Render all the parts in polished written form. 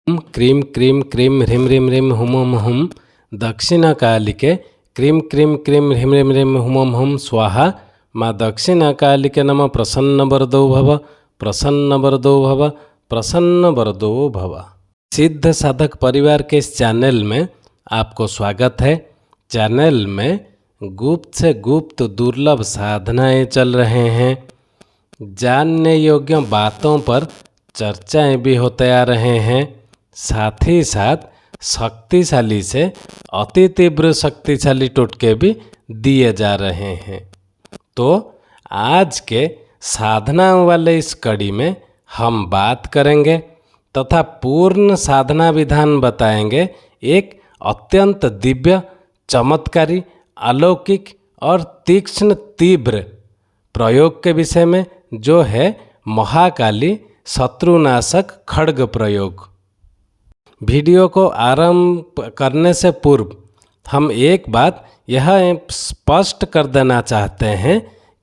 क्रीं क्रीं क्रीं ह्रीं ह्रीं ह्रीं हुम हुम दक्षिणकालिके क्रीं क्रीं क्रीं ह्रीं ह्रीं ह्रीं हुम हुम स्वाहा। माँ दक्षिणकालिके नमः। प्रसन्नवरदो भव, प्रसन्नवरदो भव, प्रसन्नवरदो भव। सिद्ध साधक परिवार के इस चैनल में आपको स्वागत है। चैनल में गुप्त से गुप्त दुर्लभ साधनाएं चल रहे हैं। जानने योग्य बातों पर चर्चाएं भी होते आ रहे हैं। साथ ही साथ शक्तिशाली से अति तीव्र शक्तिशाली टोटके भी दिए जा रहे हैं। तो आज के साधनाओं वाले इस कड़ी में हम बात करेंगे तथा पूर्ण साधना विधान बताएंगे। एक अत्यंत दिव्य, चमत्कारी, अलौकिक और तीक्ष्ण तीव्र प्रयोग के विषय में, जो है महाकाली शत्रुनाशक खड्ग प्रयोग। वीडियो को आरंभ करने से पूर्व हम एक बात यह स्पष्ट कर देना चाहते हैं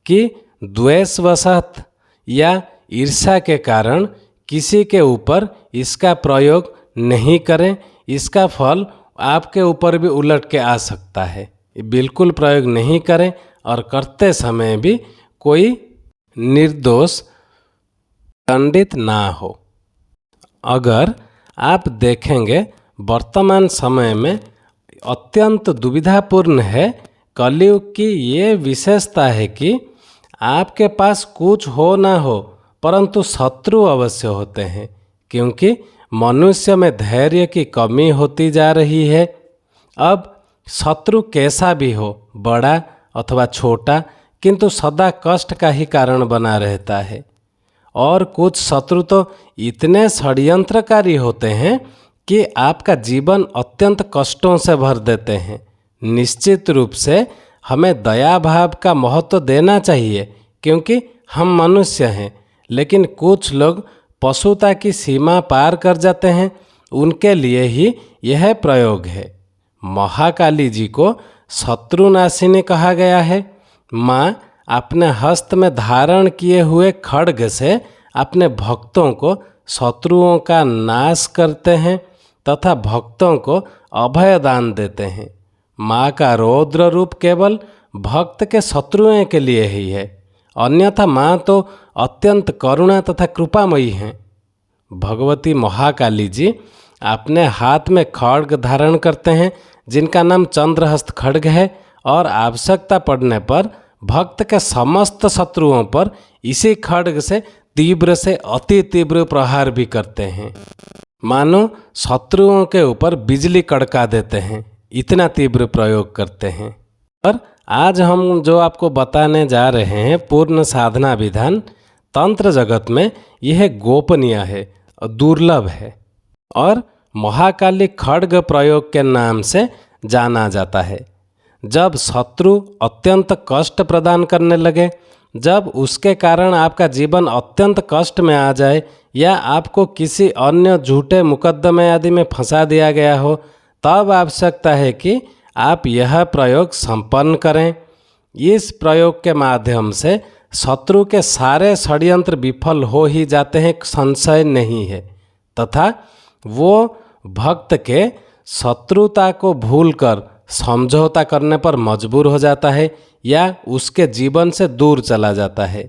कि द्वेषवशत या ईर्ष्या के कारण किसी के ऊपर इसका प्रयोग नहीं करें। इसका फल आपके ऊपर भी उलट के आ सकता है। बिल्कुल प्रयोग नहीं करें और करते समय भी कोई निर्दोष दंडित ना हो। अगर आप देखेंगे वर्तमान समय में अत्यंत दुविधापूर्ण है। कलयुग की ये विशेषता है कि आपके पास कुछ हो ना हो परंतु शत्रु अवश्य होते हैं, क्योंकि मनुष्य में धैर्य की कमी होती जा रही है। अब शत्रु कैसा भी हो, बड़ा अथवा छोटा, किंतु सदा कष्ट का ही कारण बना रहता है। और कुछ शत्रु तो इतने षड्यंत्रकारी होते हैं कि आपका जीवन अत्यंत कष्टों से भर देते हैं। निश्चित रूप से हमें दया भाव का महत्व देना चाहिए, क्योंकि हम मनुष्य हैं। लेकिन कुछ लोग पशुता की सीमा पार कर जाते हैं। उनके लिए ही यह प्रयोग है। महाकाली जी को शत्रुनाशिनी कहा गया है। माँ अपने हस्त में धारण किए हुए खड्ग से अपने भक्तों को शत्रुओं का नाश करते हैं तथा भक्तों को अभय दान देते हैं। माँ का रौद्र रूप केवल भक्त के शत्रुओं के लिए ही है, अन्यथा माँ तो अत्यंत करुणा तथा कृपामयी हैं। भगवती महाकाली जी अपने हाथ में खड्ग धारण करते हैं, जिनका नाम चंद्रहस्त खड्ग है, और आवश्यकता पड़ने पर भक्त के समस्त शत्रुओं पर इसी खड्ग से तीव्र से अति तीव्र प्रहार भी करते हैं। मानो शत्रुओं के ऊपर बिजली कड़का देते हैं, इतना तीव्र प्रयोग करते हैं। और आज हम जो आपको बताने जा रहे हैं पूर्ण साधना विधान, तंत्र जगत में यह गोपनीय है, दुर्लभ है और महाकाली खड्ग प्रयोग के नाम से जाना जाता है। जब शत्रु अत्यंत कष्ट प्रदान करने लगे, जब उसके कारण आपका जीवन अत्यंत कष्ट में आ जाए, या आपको किसी अन्य झूठे मुकदमे आदि में फंसा दिया गया हो, तब आवश्यकता है कि आप यह प्रयोग संपन्न करें। इस प्रयोग के माध्यम से शत्रु के सारे षड्यंत्र विफल हो ही जाते हैं, संशय नहीं है, तथा वो भक्त के शत्रुता को भूलकर समझौता करने पर मजबूर हो जाता है या उसके जीवन से दूर चला जाता है।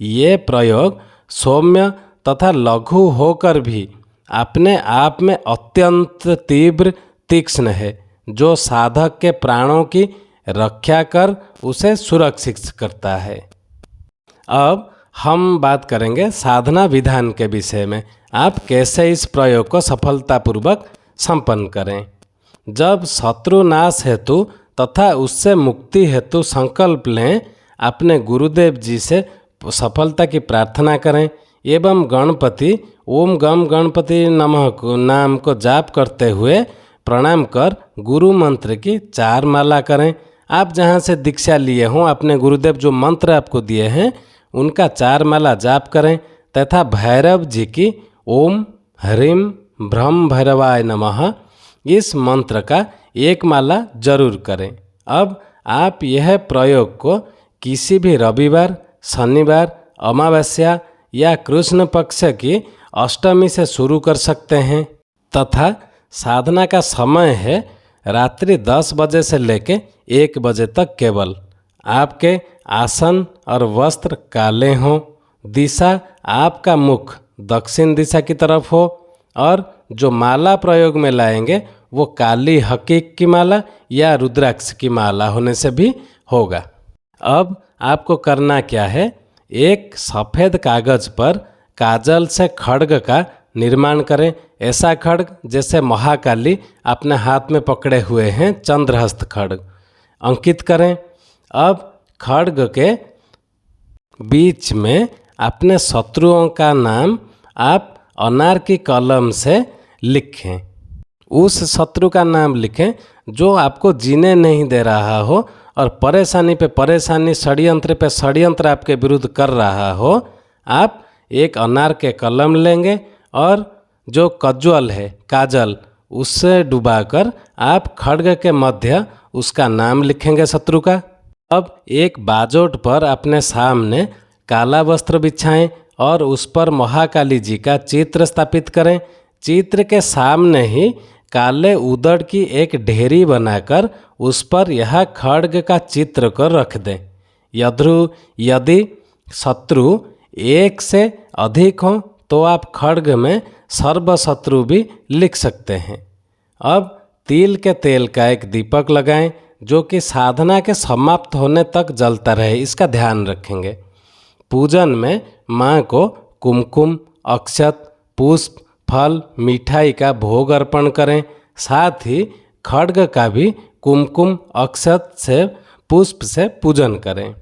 ये प्रयोग सौम्य तथा लघु होकर भी अपने आप में अत्यंत तीव्र तीक्ष्ण है, जो साधक के प्राणों की रक्षा कर उसे सुरक्षित करता है। अब हम बात करेंगे साधना विधान के विषय में। आप कैसे इस प्रयोग को सफलतापूर्वक संपन्न करें। जब शत्रु नाश हेतु तथा उससे मुक्ति हेतु संकल्प लें, अपने गुरुदेव जी से सफलता की प्रार्थना करें एवं गणपति ओम गम गणपति नमः नाम को जाप करते हुए प्रणाम कर गुरु मंत्र की 4 माला करें। आप जहाँ से दीक्षा लिए हों, अपने गुरुदेव जो मंत्र आपको दिए हैं उनका 4 माला जाप करें तथा भैरव जी की ओम ह्रीं ब्रह्म भैरवाय नमः इस मंत्र का 1 माला जरूर करें। अब आप यह प्रयोग को किसी भी रविवार, शनिवार, अमावस्या या कृष्ण पक्ष की अष्टमी से शुरू कर सकते हैं। तथा साधना का समय है रात्रि 10 बजे से लेके 1 बजे तक केवल। आपके आसन और वस्त्र काले हों, दिशा आपका मुख दक्षिण दिशा की तरफ हो और जो माला प्रयोग में लाएंगे वो काली हकीक की माला या रुद्राक्ष की माला होने से भी होगा। अब आपको करना क्या है, एक सफ़ेद कागज पर काजल से खड्ग का निर्माण करें। ऐसा खड्ग जैसे महाकाली अपने हाथ में पकड़े हुए हैं, चंद्रहस्त खड्ग अंकित करें। अब खड्ग के बीच में अपने शत्रुओं का नाम आप अनार की कलम से लिखें। उस शत्रु का नाम लिखें जो आपको जीने नहीं दे रहा हो और परेशानी पे परेशानी, षड्यंत्र पे षड्यंत्र आपके विरुद्ध कर रहा हो। आप एक अनार के कलम लेंगे और जो कज्ज्वल है, काजल, उससे डुबाकर आप खड्ग के मध्य उसका नाम लिखेंगे शत्रु का। अब एक बाजोट पर अपने सामने काला वस्त्र बिछाएं और उस पर महाकाली जी का चित्र स्थापित करें। चित्र के सामने ही काले उदड़ की एक ढेरी बनाकर उस पर यह खड्ग का चित्र कर रख दें। यदि शत्रु 1 से अधिक हो तो आप खड्ग में सर्वशत्रु भी लिख सकते हैं। अब तिल के तेल का एक दीपक लगाएं जो कि साधना के समाप्त होने तक जलता रहे, इसका ध्यान रखेंगे। पूजन में माँ को कुमकुम, अक्षत, पुष्प, फल, मिठाई का भोग अर्पण करें। साथ ही खड्ग का भी कुमकुम, अक्षत से, पुष्प से पूजन करें।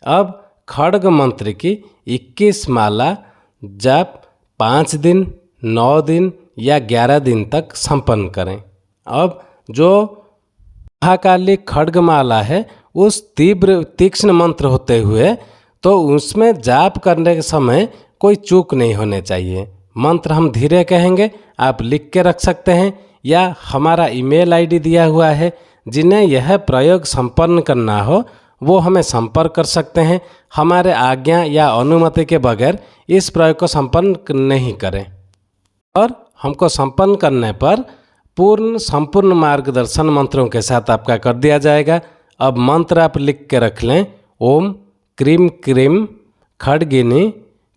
अब खड्ग मंत्र की 21 माला जाप 5 दिन, 9 दिन या 11 दिन तक संपन्न करें। अब जो महाकाली खड्गमाला है उस तीव्र तीक्ष्ण मंत्र होते हुए तो उसमें जाप करने के समय कोई चूक नहीं होने चाहिए। मंत्र हम धीरे कहेंगे, आप लिख के रख सकते हैं या हमारा ईमेल आईडी दिया हुआ है। जिन्हें यह प्रयोग संपन्न करना हो वो हमें संपर्क कर सकते हैं। हमारे आज्ञा या अनुमति के बगैर इस प्रयोग को संपन्न नहीं करें। और हमको संपन्न करने पर संपूर्ण मार्गदर्शन मंत्रों के साथ आपका कर दिया जाएगा। अब मंत्र आप लिख के रख लें। ओम क्रीम क्रीम खड्गिनी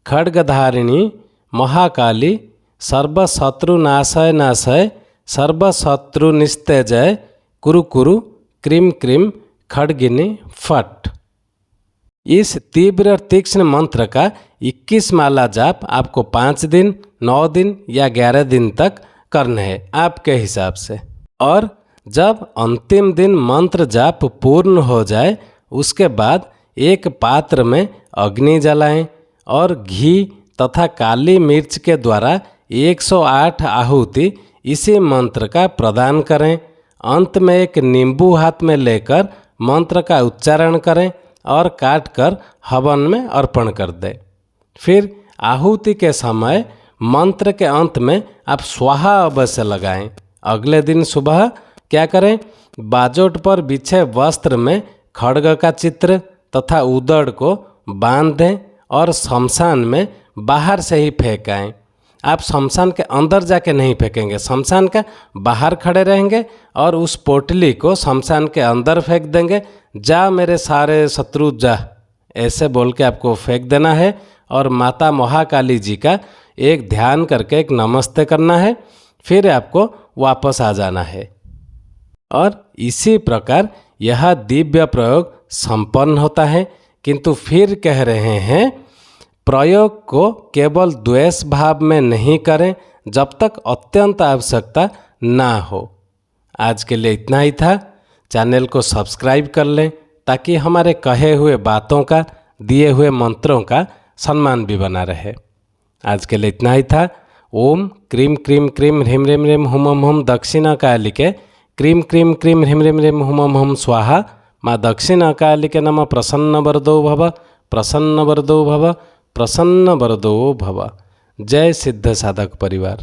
खड्गधारिणी महाकाली सर्वशत्रु नाशय नाशय सर्वशत्रु निस्तेजय कुरु कुरु क्रीम क्रीम खड्गिनी फट। इस तीव्र और तीक्ष्ण मंत्र का 21 माला जाप आपको 5 दिन, 9 दिन या 11 दिन तक करना है आपके हिसाब से। और जब अंतिम दिन मंत्र जाप पूर्ण हो जाए उसके बाद एक पात्र में अग्नि जलाएं और घी तथा काली मिर्च के द्वारा 108 आहुति इसी मंत्र का प्रदान करें। अंत में एक नींबू हाथ में लेकर मंत्र का उच्चारण करें और काट कर हवन में अर्पण कर दें। फिर आहुति के समय मंत्र के अंत में आप स्वाहा अवश्य लगाएं। अगले दिन सुबह क्या करें, बाजोट पर बिछे वस्त्र में खड्ग का चित्र तथा उदड़ को बांध दें और शमशान में बाहर से ही फेंक आएं। आप शमशान के अंदर जाके नहीं फेंकेंगे, शमशान के बाहर खड़े रहेंगे और उस पोटली को शमशान के अंदर फेंक देंगे। जा मेरे सारे शत्रु जा, ऐसे बोल के आपको फेंक देना है और माता महाकाली जी का एक ध्यान करके एक नमस्ते करना है। फिर आपको वापस आ जाना है। और इसी प्रकार यह दिव्य प्रयोग संपन्न होता है। किंतु फिर कह रहे हैं प्रयोग को केवल द्वेष भाव में नहीं करें जब तक अत्यंत आवश्यकता ना हो। आज के लिए इतना ही था। चैनल को सब्सक्राइब कर लें ताकि हमारे कहे हुए बातों का, दिए हुए मंत्रों का सम्मान भी बना रहे। आज के लिए इतना ही था। ओम क्रीम क्रीम क्रीम ह्रीम ह्रीम ह्रीम हुम हुम हुम दक्षिणाकालिके क्रीम क्रीम क्रीम ह्रीम ह्रीम ह्रीम हुम हुम हुम स्वाहा माँ दक्षिणाकालिके नमः प्रसन्न वरदो भव प्रसन्न वरदो भव प्रसन्न वरदो भव। जय सिद्ध साधक परिवार।